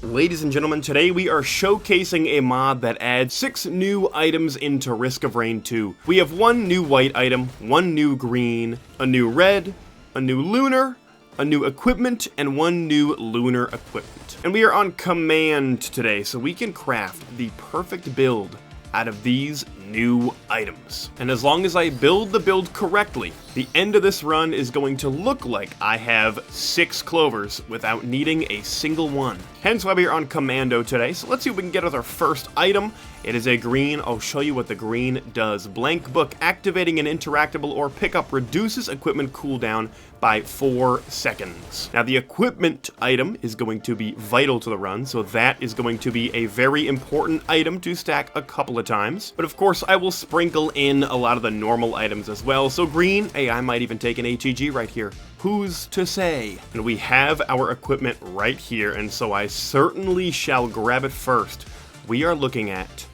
Ladies and gentlemen, today we are showcasing a mod that adds 6 new items into Risk of Rain 2. We have 1 new white item, 1 new green, a new red, a new lunar, a new equipment, and 1 new lunar equipment. And we are on command today, so we can craft the perfect build out of these new items. And as long as I build the build correctly, the end of this run is going to look like I have 6 clovers without needing a single one. Hence why we are on commando today. So let's see what we can get with our first item. It is a green. I'll show you what the green does. Blank book. Activating an interactable or pickup reduces equipment cooldown by 4 seconds. Now the equipment item is going to be vital to the run, so that is going to be a very important item to stack a couple of times. But of course I will sprinkle in a lot of the normal items as well. So green, hey, I might even take an ATG right here. Who's to say? And we have our equipment right here, and so I certainly shall grab it first. We are looking at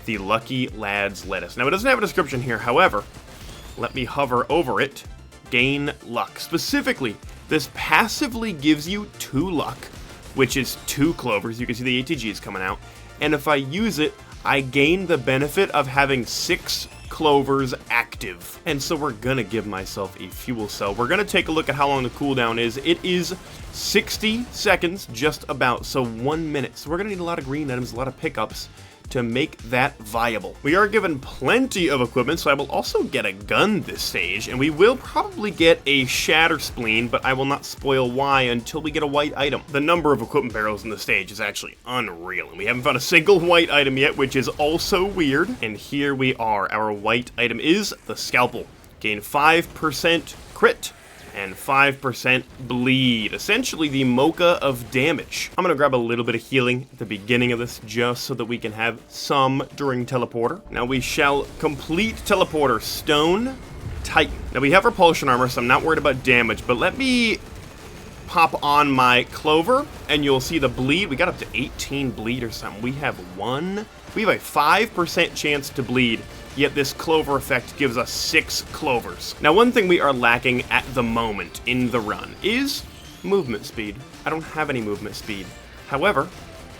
the Lucky Lad's Lettuce. Now it doesn't have a description here, however, let me hover over it. Gain luck. Specifically, this passively gives you 2 luck, which is 2 clovers. You can see the ATGs coming out. And if I use it, I gain the benefit of having 6 clovers active. And so we're gonna give myself a fuel cell. We're gonna take a look at how long the cooldown is. It is 60 seconds, just about, so 1 minute. So we're gonna need a lot of green items, a lot of pickups to make that viable. We are given plenty of equipment, so I will also get a gun this stage, and we will probably get a shatter spleen, but I will not spoil why until we get a white item. The number of equipment barrels in the stage is actually unreal, and we haven't found a single white item yet, which is also weird. And here we are. Our white item is the scalpel. Gain 5% crit and 5% bleed. Essentially the mocha of damage. I'm gonna grab a little bit of healing at the beginning of this just so that we can have some during teleporter. Now we shall complete teleporter. Stone Titan. Now we have repulsion armor, so I'm not worried about damage, but let me pop on my clover and you'll see the bleed. We got up to 18 bleed or something. We have a 5% chance to bleed. Yet this clover effect gives us 6 clovers. Now one thing we are lacking at the moment in the run is movement speed. I don't have any movement speed. However,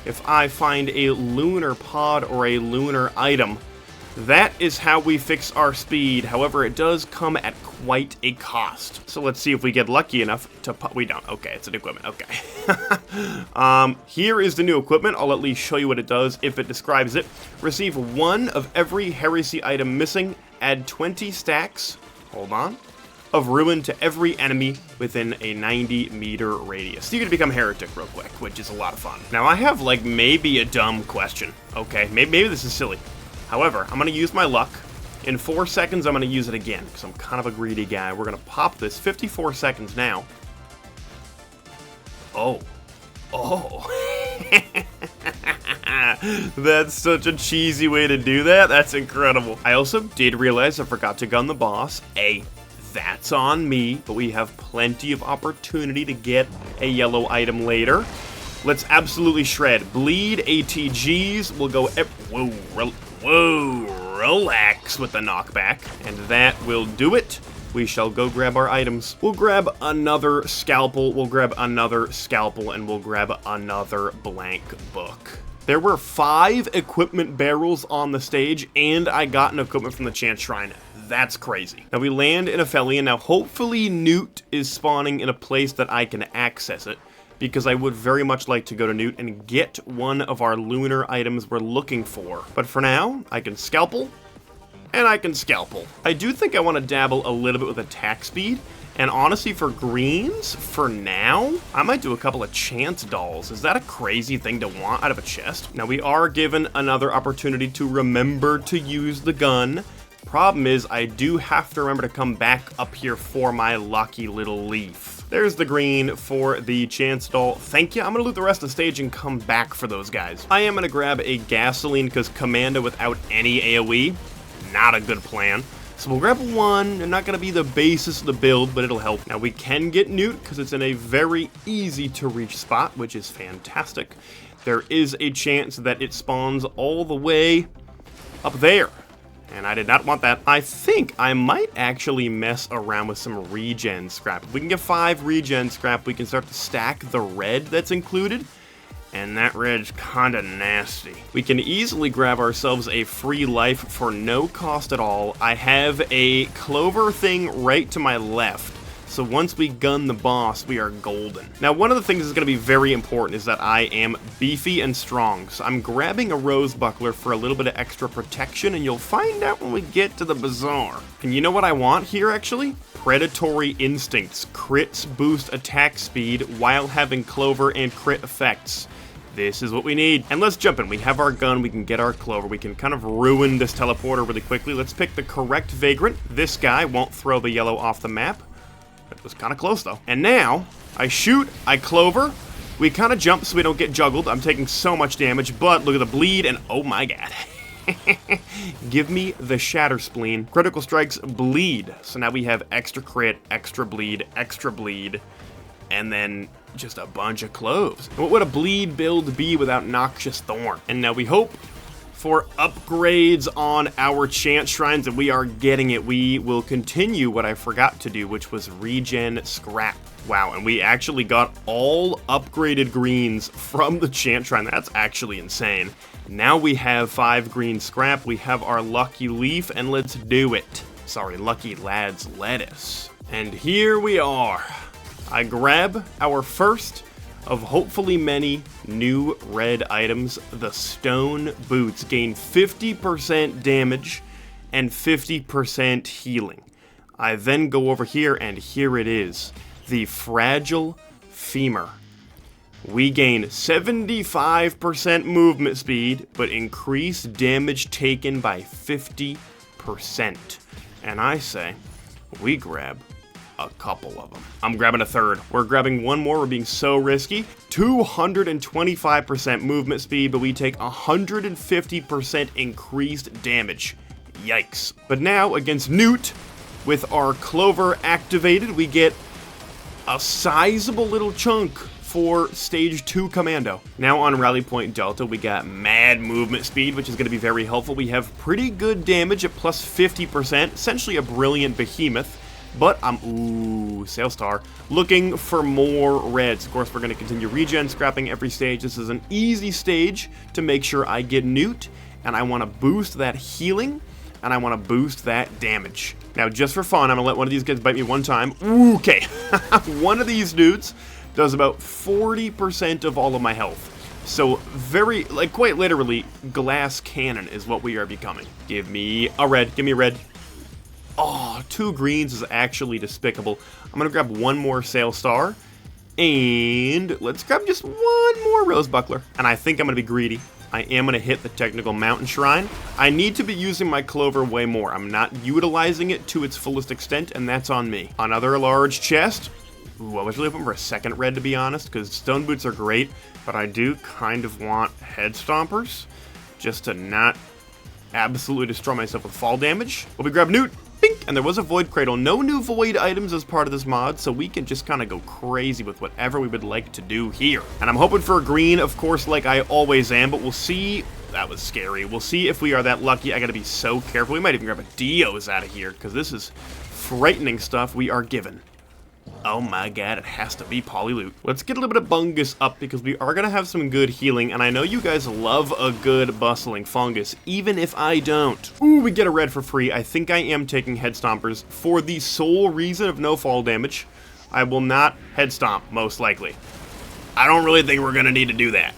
if I find a lunar pod or a lunar item, that is how we fix our speed. However, it does come at quite a cost. So let's see if we get lucky enough to we don't. Okay, it's an equipment. Okay. Here is the new equipment. I'll at least show you what it does if it describes it. Receive 1 of every heresy item missing. Add 20 stacks. Hold on. Of ruin to every enemy within a 90-meter radius. So you can become heretic real quick, which is a lot of fun. Now I have like maybe a dumb question. Okay, maybe this is silly. However, I'm going to use my luck. In 4 seconds, I'm going to use it again, because I'm kind of a greedy guy. We're going to pop this. 54 seconds now. Oh. That's such a cheesy way to do that. That's incredible. I also did realize I forgot to gun the boss. That's on me, but we have plenty of opportunity to get a yellow item later. Let's absolutely shred. Bleed ATGs. We'll go... Whoa, relax with the knockback. And that will do it. We shall go grab our items. We'll grab another scalpel, we'll grab another scalpel, and we'll grab another blank book. There were 5 equipment barrels on the stage, and I got an equipment from the Chant Shrine. That's crazy. Now we land in Aphelion. Now hopefully Newt is spawning in a place that I can access it, because I would very much like to go to Newt and get one of our lunar items we're looking for. But for now, I can scalpel, and I can scalpel. I do think I want to dabble a little bit with attack speed, and honestly for greens, for now, I might do a couple of chance dolls. Is that a crazy thing to want out of a chest? Now we are given another opportunity to remember to use the gun. Problem is, I do have to remember to come back up here for my lucky little leaf. There's the green for the chance doll. Thank you. I'm going to loot the rest of the stage and come back for those guys. I am going to grab a gasoline because commando without any AoE, not a good plan. So we'll grab 1. It's not going to be the basis of the build, but it'll help. Now we can get Newt because it's in a very easy to reach spot, which is fantastic. There is a chance that it spawns all the way up there. And I did not want that. I think I might actually mess around with some regen scrap. If we can get 5 regen scrap, we can start to stack the red that's included. And that red's kinda nasty. We can easily grab ourselves a free life for no cost at all. I have a clover thing right to my left. So once we gun the boss, we are golden. Now, one of the things that's going to be very important is that I am beefy and strong. So I'm grabbing a rose buckler for a little bit of extra protection, and you'll find out when we get to the bazaar. And you know what I want here, actually? Predatory instincts. Crits boost attack speed while having clover and crit effects. This is what we need. And let's jump in. We have our gun. We can get our clover. We can kind of ruin this teleporter really quickly. Let's pick the correct vagrant. This guy won't throw the yellow off the map. It was kind of close, though. And now, I shoot, I clover. We kind of jump so we don't get juggled. I'm taking so much damage, but look at the bleed, and oh my god. Give me the shatter spleen. Critical strikes bleed. So now we have extra crit, extra bleed, and then just a bunch of cloves. What would a bleed build be without Noxious Thorn? And now we hope for upgrades on our chant shrines, and we are getting it. We will continue what I forgot to do, which was regen scrap. Wow, and we actually got all upgraded greens from the chant shrine. That's actually insane. Now we have 5 green scrap, we have our lucky leaf, and let's do it. Sorry, lucky lad's lettuce. And here we are. I grab our first of hopefully many new red items. The stone boots gain 50% damage and 50% healing. I then go over here, and here it is, the fragile femur. We gain 75% movement speed, but increase damage taken by 50%. And I say, we grab a couple of them. I'm grabbing a third. We're grabbing one more. We're being so risky. 225% movement speed, but we take 150% increased damage. Yikes. But now, against Newt, with our clover activated, we get a sizable little chunk for Stage 2 Commando. Now on Rally Point Delta, we got mad movement speed, which is going to be very helpful. We have pretty good damage at plus 50%, essentially a brilliant behemoth. But I'm, Sailstar, looking for more reds. Of course, we're going to continue regen scrapping every stage. This is an easy stage to make sure I get Newt, and I want to boost that healing, and I want to boost that damage. Now, just for fun, I'm going to let one of these guys bite me one time. Okay, one of these dudes does about 40% of all of my health. So very, like quite literally, glass cannon is what we are becoming. Give me a red, give me a red. Oh, 2 greens is actually despicable. I'm gonna grab one more Sailstar, and let's grab just one more Rose Buckler. And I think I'm gonna be greedy. I am gonna hit the Technical Mountain Shrine. I need to be using my clover way more. I'm not utilizing it to its fullest extent, and that's on me. Another large chest. Ooh, I was really hoping for a second red, to be honest, because stone boots are great, but I do kind of want head stompers, just to not absolutely destroy myself with fall damage. Well, we grab Newt. Bink! And there was a Void Cradle. No new Void items as part of this mod, so we can just kind of go crazy with whatever we would like to do here. And I'm hoping for a green, of course, like I always am, but we'll see. That was scary. We'll see if we are that lucky. I gotta be so careful. We might even grab a Dio's out of here, because this is frightening stuff we are given. Oh my god, it has to be Polyloot. Let's get a little bit of Bungus up, because we are going to have some good healing, and I know you guys love a good bustling fungus, even if I don't. Ooh, we get a red for free. I think I am taking Head Stompers for the sole reason of no fall damage. I will not Head Stomp, most likely. I don't really think we're going to need to do that.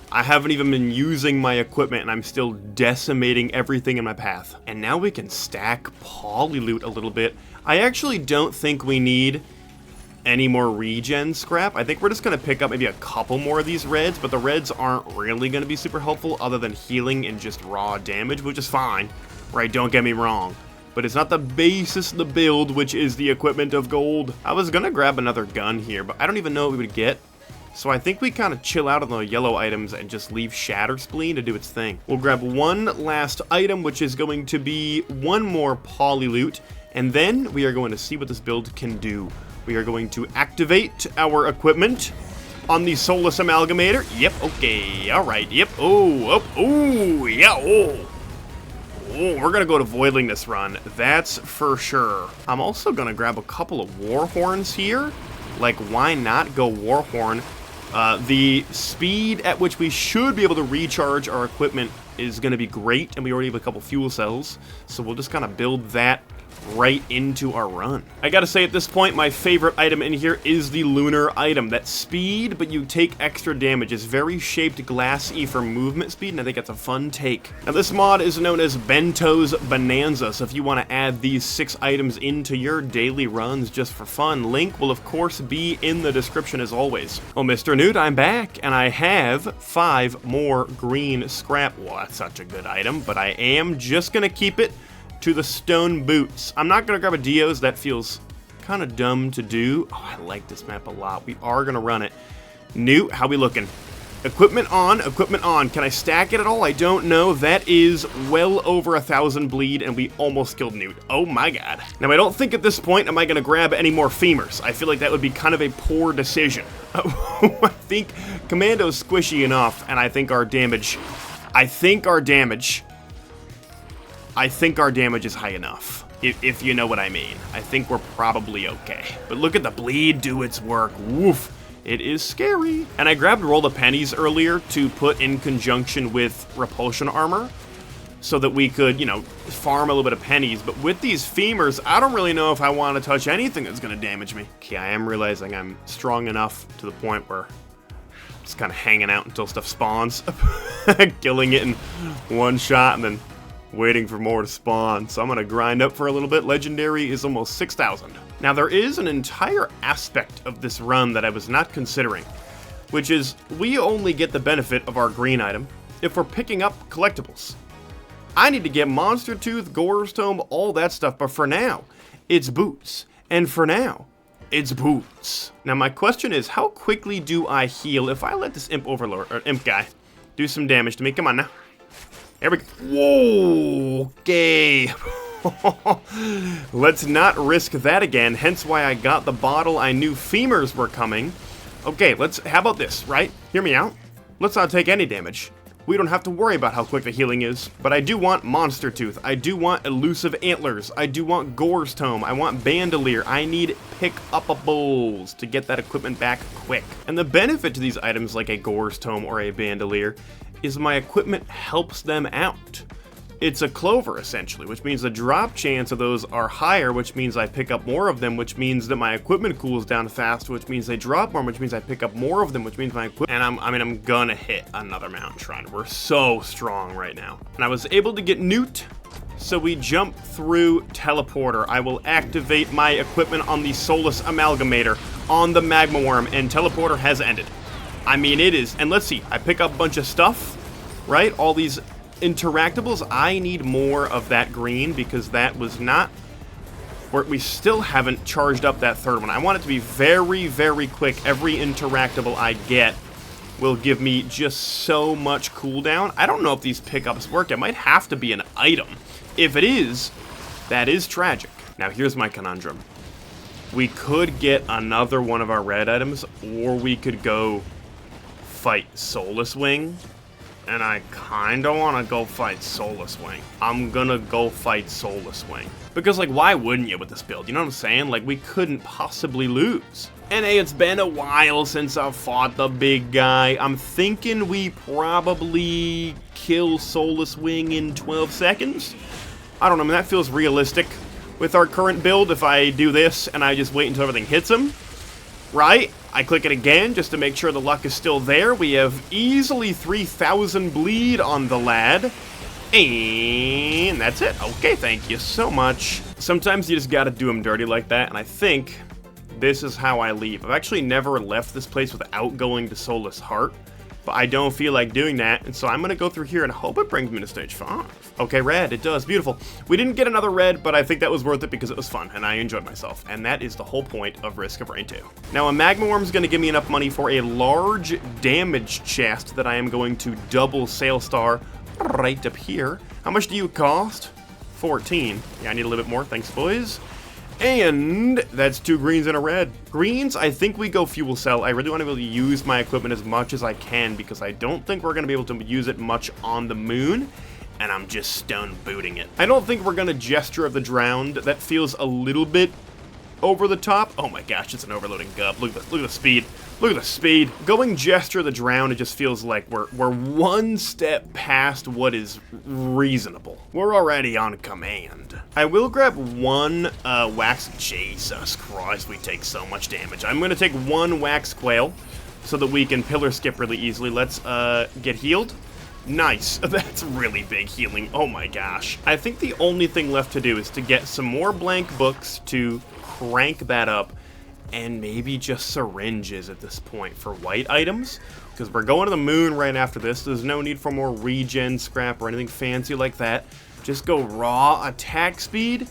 I haven't even been using my equipment, and I'm still decimating everything in my path. And now we can stack Polyloot a little bit. I actually don't think we need any more regen scrap. I think we're just going to pick up maybe a couple more of these reds, but the reds aren't really going to be super helpful other than healing and just raw damage, which is fine, right? Don't get me wrong. But it's not the basis of the build, which is the equipment of gold. I was going to grab another gun here, but I don't even know what we would get. So I think we kind of chill out on the yellow items and just leave Shatter Spleen to do its thing. We'll grab one last item, which is going to be one more Polyloot, and then we are going to see what this build can do. We are going to activate our equipment on the Soulless Amalgamator. Yep, okay, alright, yep, yeah, we're gonna go to Voidling this run, that's for sure. I'm also gonna grab a couple of War Horns here. Like, why not go War Horn? The speed at which we should be able to recharge our equipment is going to be great, and we already have a couple fuel cells, so we'll just kind of build that right into our run. I gotta say, at this point, my favorite item in here is the lunar item. That speed, but you take extra damage. It's very shaped glass-y for movement speed, and I think that's a fun take. Now, this mod is known as Bento's Bonanza, so if you want to add these 6 items into your daily runs just for fun, link will, of course, be in the description as always. Well, Mr. Newt, I'm back, and I have 5 more green scrap. Well, that's such a good item, but I am just gonna keep it to the stone boots. I'm not gonna grab a Dio's, that feels kind of dumb to do. Oh, I like this map a lot. We are gonna run it. Newt, how we looking? Equipment on, equipment on. Can I stack it at all? I don't know. That is well over 1,000 bleed, and we almost killed Newt. Oh my god. Now, I don't think at this point am I gonna grab any more femurs. I feel like that would be kind of a poor decision. I think Commando's squishy enough, and I think our damage is high enough, if you know what I mean. I think we're probably okay. But look at the bleed do its work. Woof. It is scary. And I grabbed Roll of Pennies earlier to put in conjunction with repulsion armor so that we could, you know, farm a little bit of pennies. But with these femurs, I don't really know if I want to touch anything that's going to damage me. Okay, I am realizing I'm strong enough to the point where I'm just kind of hanging out until stuff spawns. Killing it in one shot and then waiting for more to spawn, so I'm gonna grind up for a little bit. Legendary is almost 6,000. Now, there is an entire aspect of this run that I was not considering, which is we only get the benefit of our green item if we're picking up collectibles. I need to get Monster Tooth, Gore's Tome, all that stuff, but for now, it's boots. And for now, it's boots. Now, my question is, how quickly do I heal if I let this imp overlord, or imp guy, do some damage to me? Come on now. There we go. Whoa, okay. Let's not risk that again, hence why I got the bottle. I knew femurs were coming. Okay, how about this, right? Hear me out. Let's not take any damage. We don't have to worry about how quick the healing is, but I do want Monster Tooth. I do want Elusive Antlers. I do want Gore's Tome. I want Bandolier. I need pick-upables to get that equipment back quick. And the benefit to these items like a Gore's Tome or a Bandolier is my equipment helps them out. It's a clover, essentially, which means the drop chance of those are higher, which means I pick up more of them, which means that my equipment cools down fast, which means they drop more, which means I pick up more of them, which means my equipment... And I'm gonna hit another mountain shrine. We're so strong right now. And I was able to get Newt, so we jump through teleporter. I will activate my equipment on the Solus Amalgamator, on the Magma Worm, and teleporter has ended. I mean, it is. And let's see, I pick up a bunch of stuff, right? All these interactables. I need more of that green because that was not... We still haven't charged up that third one. I want it to be very, very quick. Every interactable I get will give me just so much cooldown. I don't know if these pickups work. It might have to be an item. If it is, that is tragic. Now, here's my conundrum. We could get another one of our red items, or we could go fight Solus Wing, and I kinda wanna go fight Solus Wing. I'm gonna go fight Solus Wing. Because, like, why wouldn't you with this build? You know what I'm saying? Like, we couldn't possibly lose. And hey, it's been a while since I've fought the big guy. I'm thinking we probably kill Solus Wing in 12 seconds. I don't know, I mean, that feels realistic with our current build. If I do this and I just wait until everything hits him, right? I click it again just to make sure the luck is still there. We have easily 3,000 bleed on the lad. And that's it. Okay, thank you so much. Sometimes you just gotta do them dirty like that, and I think this is how I leave. I've actually never left this place without going to Solus Heart, but I don't feel like doing that, and so I'm gonna go through here and hope it brings me to stage 5. Okay, red, it does, beautiful. We didn't get another red, but I think that was worth it because it was fun, and I enjoyed myself, and that is the whole point of Risk of Rain 2. Now, a Magma Worm is gonna give me enough money for a large damage chest that I am going to double Sail Star right up here. How much do you cost? 14. Yeah, I need a little bit more, thanks, boys. And that's 2 greens and a red. Greens, I think we go fuel cell. I really want to be able to use my equipment as much as I can because I don't think we're going to be able to use it much on the moon, and I'm just stone booting it. I don't think we're going to Gesture of the Drowned. That feels a little bit over the top. Oh my gosh, it's an overloading gub. Look at the speed. Look at the speed. Going Gesture the Drown, it just feels like we're one step past what is reasonable. We're already on command. I will grab one Wax. Jesus Christ, we take so much damage. I'm gonna take one Wax Quail so that we can pillar skip really easily. Let's get healed. Nice. That's really big healing. Oh my gosh. I think the only thing left to do is to get some more blank books to crank that up, and maybe just syringes at this point for white items, because we're going to the moon right after this. There's no need for more regen scrap or anything fancy like that. Just go raw attack speed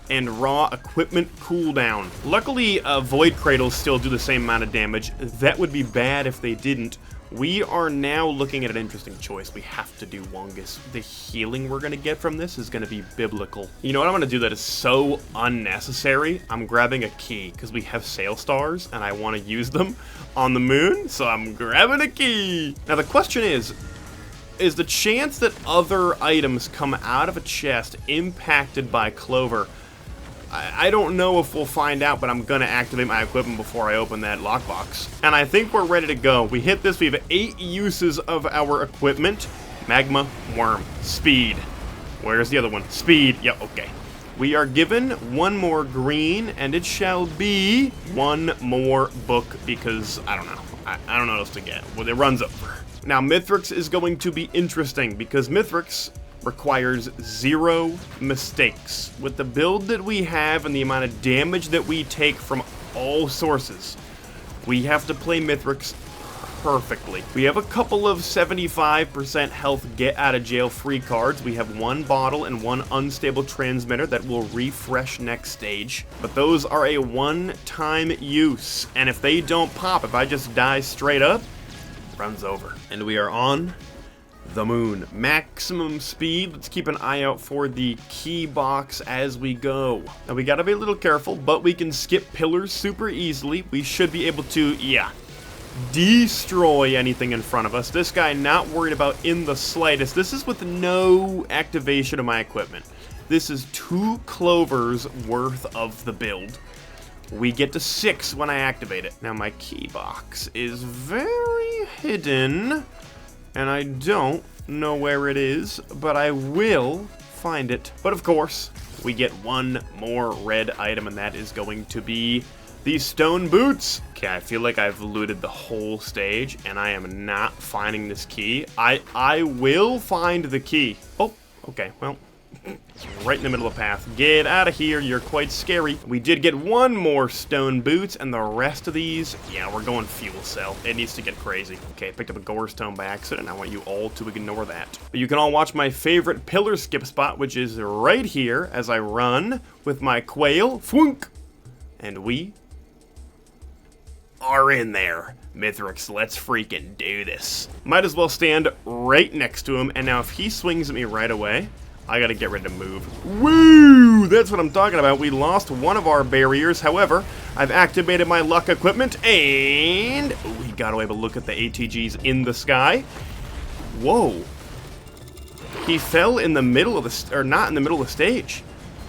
and raw equipment cooldown. Luckily, Void Cradles still do the same amount of damage. That would be bad if they didn't. We are now looking at an interesting choice. We have to do Wungus. The healing we're going to get from this is going to be biblical. You know what I'm going to do that is so unnecessary? I'm grabbing a key, because we have Sail Stars, and I want to use them on the moon, so I'm grabbing a key. Now the question is the chance that other items come out of a chest impacted by Clover? I don't know if we'll find out, but I'm going to activate my equipment before I open that lockbox. And I think we're ready to go. We hit this. We have 8 uses of our equipment. Magma, Worm, Speed. Where's the other one? Speed. Yep, okay. We are given one more green, and it shall be one more book because, I don't know. I don't know what else to get. Well, it runs over. Now, Mithrix is going to be interesting because Mithrix requires 0 mistakes. With the build that we have and the amount of damage that we take from all sources, we have to play Mithrix perfectly. We have a couple of 75% health get out of jail free cards. We have 1 bottle and 1 unstable transmitter that will refresh next stage, but those are a one-time use, and if they don't pop, if I just die straight up, it runs over. And we are on the moon. Maximum speed. Let's keep an eye out for the key box as we go. Now we gotta be a little careful, but we can skip pillars super easily. We should be able to, destroy anything in front of us. This guy not worried about in the slightest. This is with no activation of my equipment. This is 2 clovers worth of the build. We get to 6 when I activate it. Now my key box is very hidden, and I don't know where it is, but I will find it. But of course, we get one more red item, and that is going to be these stone boots. Okay, I feel like I've looted the whole stage, and I am not finding this key. I will find the key. Oh, okay, well, it's right in the middle of the path. Get out of here, you're quite scary. We did get 1 more stone boots, and the rest of these, yeah, we're going fuel cell. It needs to get crazy. Okay, I picked up a gore stone by accident, and I want you all to ignore that. But you can all watch my favorite pillar skip spot, which is right here as I run with my quail. Fwunk! And we are in there. Mithrix, let's freaking do this. Might as well stand right next to him, and now if he swings at me right away, I gotta get ready to move. Woo! That's what I'm talking about. We lost one of our barriers. However, I've activated my luck equipment, and he got away, but look at the ATGs in the sky. Whoa. He fell in the middle of the, or not in the middle of the stage.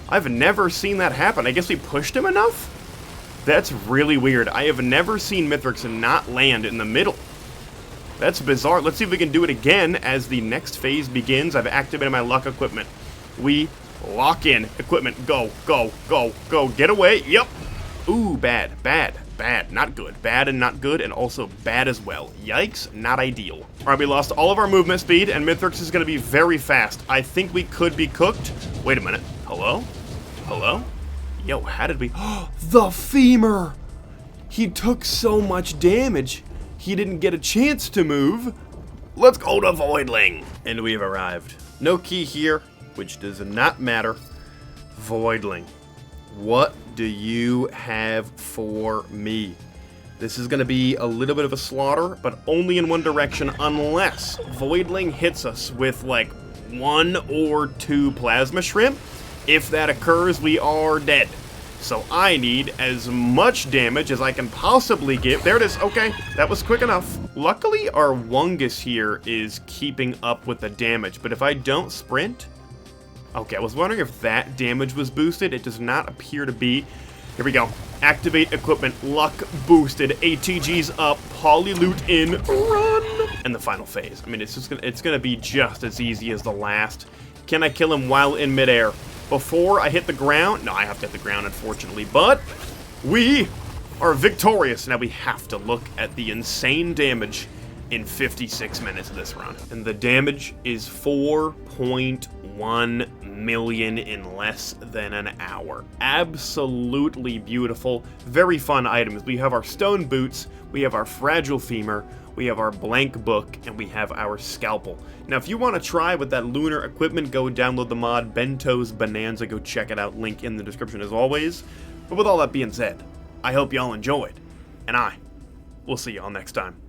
I've never seen that happen. I guess we pushed him enough? That's really weird. I have never seen Mithrix not land in the middle. That's bizarre. Let's see if we can do it again as the next phase begins. I've activated my luck equipment. We lock in. Equipment, go, go, go, go. Get away. Yep. Ooh, bad, bad, bad. Not good. Bad and not good, and also bad as well. Yikes, not ideal. All right, we lost all of our movement speed, and Mithrix is going to be very fast. I think we could be cooked. Wait a minute. Hello? Hello? Yo, how did we... the femur! He took so much damage, he didn't get a chance to move. Let's go to Voidling. And we have arrived. No key here, which does not matter. Voidling, what do you have for me? This is going to be a little bit of a slaughter, but only in one direction, unless Voidling hits us with like 1 or 2 plasma shrimp. If that occurs, we are dead. So I need as much damage as I can possibly get. There it is. Okay, that was quick enough. Luckily, our Wungus here is keeping up with the damage, but if I don't sprint... Okay, I was wondering if that damage was boosted. It does not appear to be. Here we go. Activate equipment. Luck boosted. ATG's up. Holly loot in, run! And the final phase. I mean, it's gonna be just as easy as the last. Can I kill him while in midair? Before I hit the ground? No, I have to hit the ground, unfortunately. But we are victorious. Now we have to look at the insane damage in 56 minutes of this run. And the damage is 4.1 million in less than an hour. Absolutely beautiful. Very fun items. We have our stone boots, we have our fragile femur, we have our blank book, and we have our scalpel. Now, if you want to try with that lunar equipment, go download the mod Bento's Bonanza. Go check it out. Link in the description as always. But with all that being said, I hope y'all enjoyed, and I will see y'all next time.